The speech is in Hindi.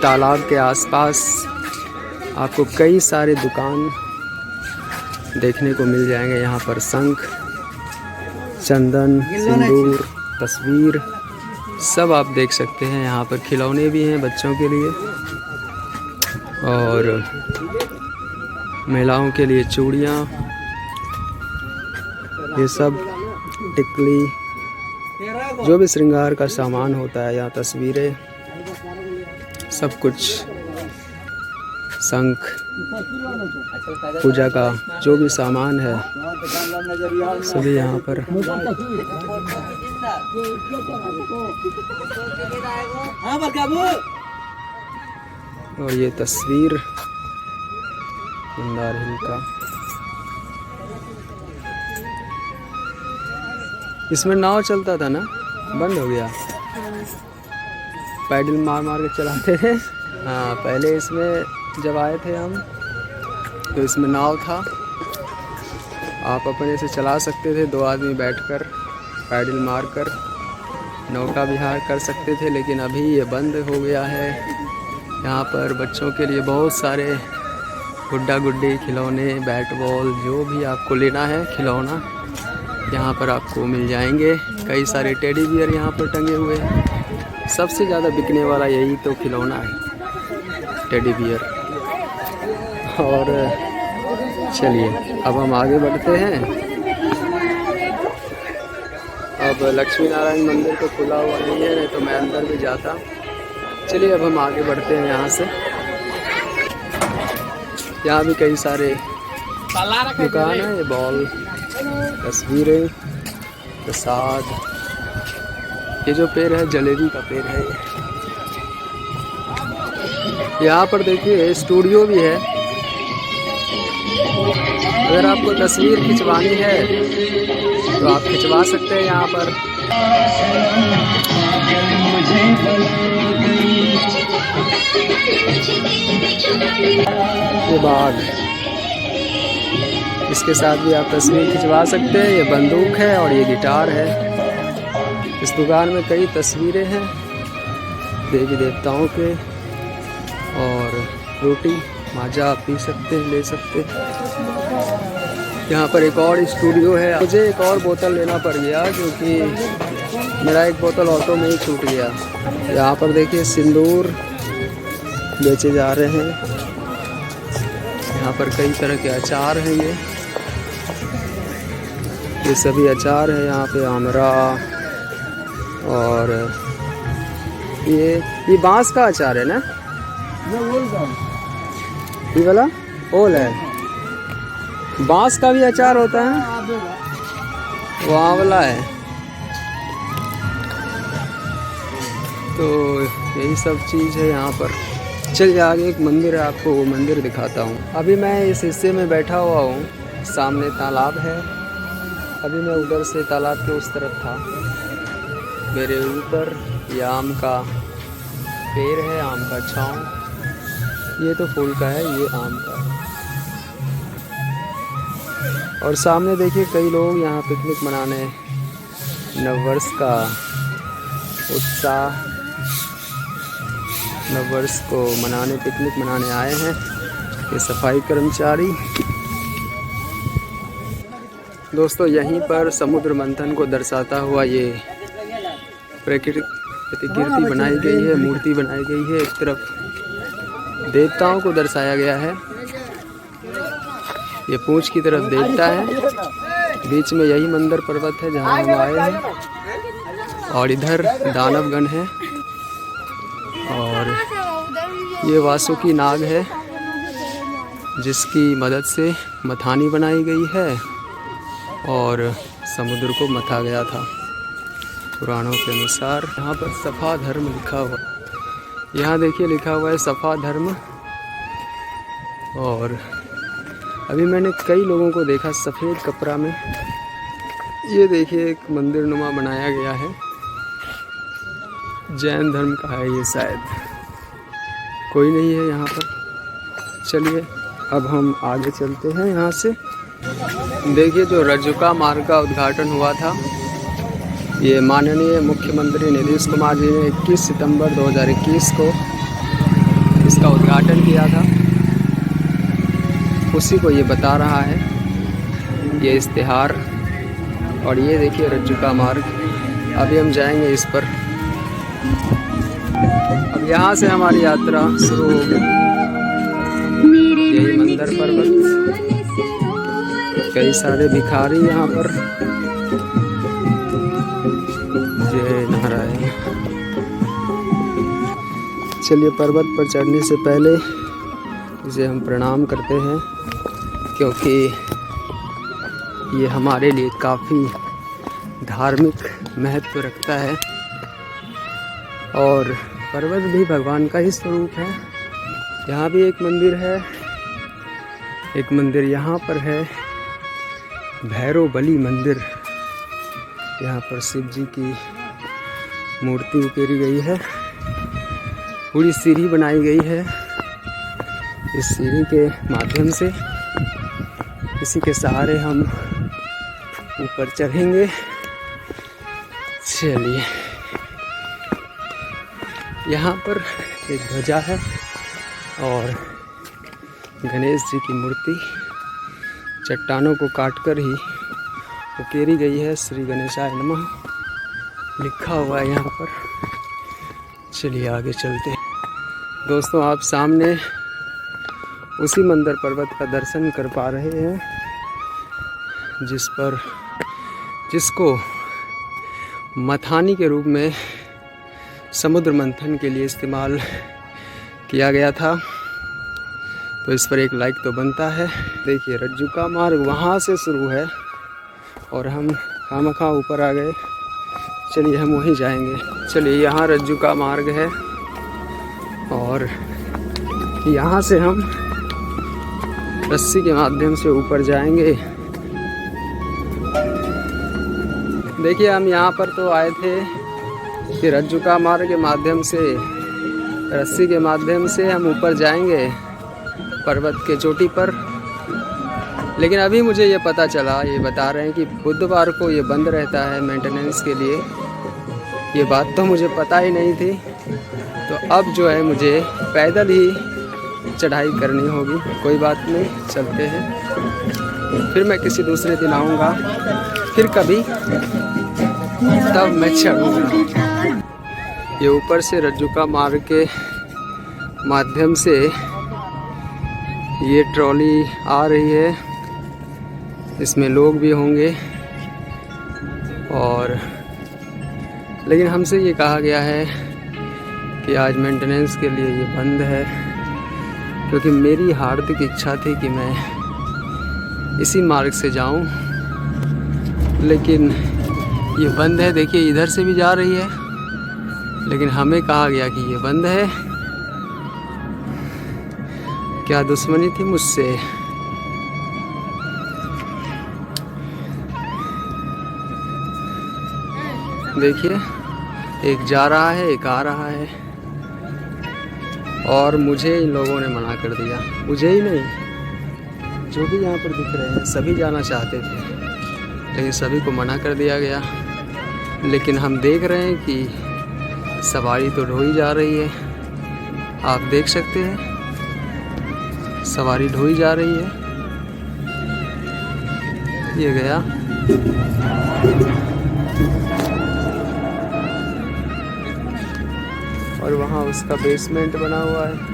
तालाब के आसपास आपको कई सारे दुकान देखने को मिल जाएंगे। यहाँ पर शंख, चंदन, सिंदूर, तस्वीर सब आप देख सकते हैं। यहाँ पर खिलौने भी हैं बच्चों के लिए और महिलाओं के लिए चूड़ियाँ, ये सब टिकली, जो भी श्रृंगार का सामान होता है, यहाँ तस्वीरें, सब कुछ, शंख, पूजा का जो भी सामान है सभी यहाँ पर। और ये तस्वीर मंदार हिल का, इसमें नाव चलता था ना, बंद हो गया, पैडल मार मार के चलाते थे। हाँ, पहले इसमें जब आए थे हम तो इसमें नाव था, आप अपने से चला सकते थे, 2 आदमी बैठकर पैडल मारकर नौका विहार कर सकते थे। लेकिन अभी ये बंद हो गया है। यहाँ पर बच्चों के लिए बहुत सारे गुड्डा गुड्डी, खिलौने, बैट बॉल, जो भी आपको लेना है खिलौना यहाँ पर आपको मिल जाएंगे। कई सारे टेडी बियर यहाँ पर टंगे हुए हैं। सबसे ज़्यादा बिकने वाला यही तो खिलौना है, टेडी बियर। और चलिए अब हम आगे बढ़ते हैं। अब लक्ष्मी नारायण मंदिर तो खुला हुआ नहीं है, नहीं तो मैं अंदर भी जाता। चलिए अब हम आगे बढ़ते हैं यहाँ से। यहाँ भी कई सारे दुकान है, ये बॉल, तस्वीरें, प्रसाद, ये जो पेड़ है जलेबी का पेड़ है। यहाँ पर देखिए स्टूडियो भी है, अगर आपको तस्वीर खिंचवानी है तो आप खिंचवा सकते हैं यहाँ पर। के बाद इसके साथ भी आप तस्वीर खिंचवा सकते हैं। ये बंदूक है और ये गिटार है। इस दुकान में कई तस्वीरें हैं देवी देवताओं के, और रोटी माजा आप पी सकते हैं, ले सकते हैं। यहाँ पर एक और स्टूडियो है। मुझे एक और बोतल लेना पड़ गया क्योंकि मेरा एक बोतल ऑटो में ही छूट गया। यहाँ पर देखिए सिंदूर बेचे जा रहे हैं। यहाँ पर कई तरह के अचार हैं, ये सभी अचार है। यहाँ पे आमरा और ये बांस का अचार है ना, ये वाला ओल है। बांस का भी अचार होता है, वो आंवला है। तो यही सब चीज़ है यहाँ पर। चलिए आगे एक मंदिर है, आपको वो मंदिर दिखाता हूँ। अभी मैं इस हिस्से में बैठा हुआ हूँ, सामने तालाब है। अभी मैं उधर से तालाब के उस तरफ था। मेरे ऊपर ये आम का पेड़ है, आम का छाँव। ये तो फूल का है, ये आम का है। और सामने देखिए कई लोग यहाँ पिकनिक मनाने, नववर्ष का उत्साह, नववर्ष को मनाने, पिकनिक मनाने आए हैं। ये सफाई कर्मचारी। दोस्तों यहीं पर समुद्र मंथन को दर्शाता हुआ ये प्रतिकृति बनाई गई है, मूर्ति बनाई गई है। एक तरफ देवताओं को दर्शाया गया है, ये पूंछ की तरफ देवता है, बीच में यही मंदिर पर्वत है जहाँ हम आए हैं, और इधर दानवगण है। और ये वासुकी नाग है जिसकी मदद से मथानी बनाई गई है और समुद्र को मथा गया था पुराणों के अनुसार। यहाँ पर सफा धर्म लिखा हुआ, यहाँ देखिए लिखा हुआ है सफा धर्म। और अभी मैंने कई लोगों को देखा सफ़ेद कपड़ा में। ये देखिए एक मंदिर नुमा बनाया गया है, जैन धर्म का है ये शायद। कोई नहीं है यहाँ पर। चलिए अब हम आगे चलते हैं यहाँ से। देखिए जो रज्जुका मार्ग का उद्घाटन हुआ था, ये माननीय मुख्यमंत्री नीतीश कुमार जी ने 21 सितंबर 2021 को इसका उद्घाटन किया था, उसी को ये बता रहा है ये इश्तिहार। और ये देखिए रज्जुका मार्ग, अभी हम जाएंगे इस पर। अब यहाँ से हमारी यात्रा शुरू होगी। यही मंदिर पर्वत, कई सारे भिखारी यहाँ पर। जय नारायण। चलिए, पर्वत पर चढ़ने से पहले इसे हम प्रणाम करते हैं, क्योंकि ये हमारे लिए काफ़ी धार्मिक महत्व रखता है। और पर्वत भी भगवान का ही स्वरूप है। यहाँ भी एक मंदिर है, एक मंदिर यहाँ पर है, भैरव बली मंदिर। यहाँ पर शिव जी की मूर्ति उकेरी गई है, पूरी सीढ़ी बनाई गई है। इस सीढ़ी के माध्यम से, इसी के सहारे हम ऊपर चढ़ेंगे। चलिए, यहाँ पर एक ध्वजा है और गणेश जी की मूर्ति चट्टानों को काटकर ही उकेरी गई है। श्री गणेशाय नमः लिखा हुआ है यहाँ पर। चलिए आगे चलते हैं। दोस्तों, आप सामने उसी मंदिर पर्वत का दर्शन कर पा रहे हैं जिसको मथानी के रूप में समुद्र मंथन के लिए इस्तेमाल किया गया था। तो इस पर एक लाइक तो बनता है। देखिए, रज्जुका मार्ग वहाँ से शुरू है और हम खामखा ऊपर आ गए। चलिए, हम वहीं जाएंगे। चलिए, यहाँ रज्जुका मार्ग है और यहाँ से हम रस्सी के माध्यम से ऊपर जाएंगे। देखिए, हम यहाँ पर तो आए थे कि रज्जुका मार्ग के माध्यम से, रस्सी के माध्यम से हम ऊपर जाएंगे पर्वत के चोटी पर। लेकिन अभी मुझे ये पता चला, ये बता रहे हैं कि बुधवार को ये बंद रहता है मेंटेनेंस के लिए। ये बात तो मुझे पता ही नहीं थी। तो अब जो है मुझे पैदल ही चढ़ाई करनी होगी। कोई बात नहीं, चलते हैं। फिर मैं किसी दूसरे दिन आऊँगा, फिर कभी, तब मैं चढ़ूँगा। ये ऊपर से रज्जुका मार्ग के माध्यम से ये ट्रॉली आ रही है, इसमें लोग भी होंगे। और लेकिन हमसे ये कहा गया है कि आज मेंटेनेंस के लिए ये बंद है, क्योंकि मेरी हार्दिक इच्छा थी कि मैं इसी मार्ग से जाऊं, लेकिन ये बंद है। देखिए, इधर से भी जा रही है, लेकिन हमें कहा गया कि ये बंद है। क्या दुश्मनी थी मुझसे? देखिए, एक जा रहा है, एक आ रहा है, और मुझे इन लोगों ने मना कर दिया। मुझे ही नहीं, जो भी यहाँ पर दिख रहे हैं सभी जाना चाहते थे, लेकिन सभी को मना कर दिया गया। लेकिन हम देख रहे हैं कि सवारी तो ढोई जा रही है। आप देख सकते हैं, सवारी ढोई जा रही है। ये गया। और वहाँ उसका बेसमेंट बना हुआ है।